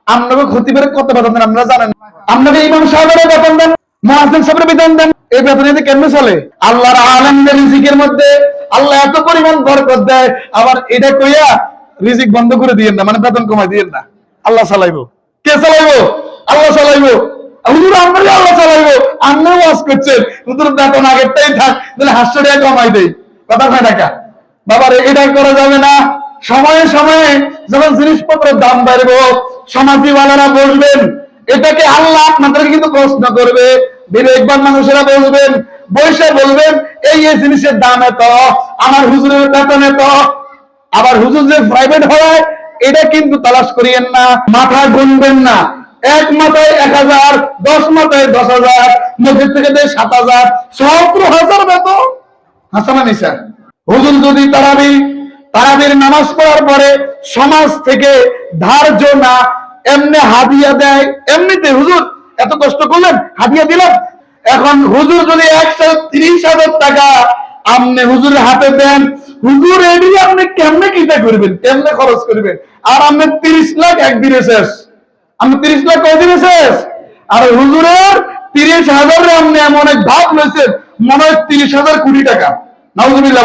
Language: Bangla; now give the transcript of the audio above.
আপনাকে খতিবের কত বেতন দেন আপনারা জানেন? আপনাকে ইমাম সাহেবের বেতন দেন, মুয়াজ্জিন সাহেবের বেতন দেন। এই বেতন এতে কেমনে চলে? আল্লাহর আলেমদের রিজিকের মধ্যে আল্লাহ এত পরিমাণ বরকত দেয়, আবার এটা কইয়া রিজিক বন্ধ করে দিয়েন না, মানে বেতন কমাই দিয়েন না। আল্লাহ চালাইবো। কে চালাইবো? আল্লাহ চালাইবো। হুজুর আমরাই আল্লাহ চালাইবো। আমরাও ওয়াজ করছেন হুজুর বেতন আগেরটাই থাক, তাহলে 500 টাকা কমাই দেই। কথা কয় টাকা বাবারে, এটা করা যাবে না। সময়ে সময়ে যখন জিনিসপত্রের দাম বাড়বে, সমাজীওয়ালারা বসবেন, এটাকে আল্লাহ আপনাদেরকে কিন্তু প্রশ্ন করবে। বিবেকবান মানুষেরা বলবেন, বৈশে বলবেন এই জিনিসের দাম এত, আমার হুজুরের বেতন এত। আবার হুজুর যে প্রাইভেট হয় এটা কিন্তু তালাশ করিয়েন না, মাথা গুনবেন না। এক মাথায় 1000, 10 মাথায় 10,000, মসজিদ থেকে দেয় 7,000, 17,000 বেতন। হাসানা নিশা হুজুর যদি তারাবির নামাজ পড়ার পরে সমাজ থেকে ধার্য না এমনি হাদিয়া দেয়, এমনিতে হুজুর এত কষ্ট করলেন হাদিয়া দিলাম। এখন হুজুর যদি 130,000 টাকা আপনি হুজুরের হাতে দেন, হুজুর এটি আপনি কেমনে কিটা করবেন, কেমনে খরচ করবেন? আর আপনি 30 লাখ একদিনে শেষ, আপনি 30 লাখ কয়দিনে শেষ। আর হুজুরের 30,000 আপনি এমন এক ভাব লইছেন মনে হয় 30,000 কোটি টাকা। নাউজুবিল্লাহ।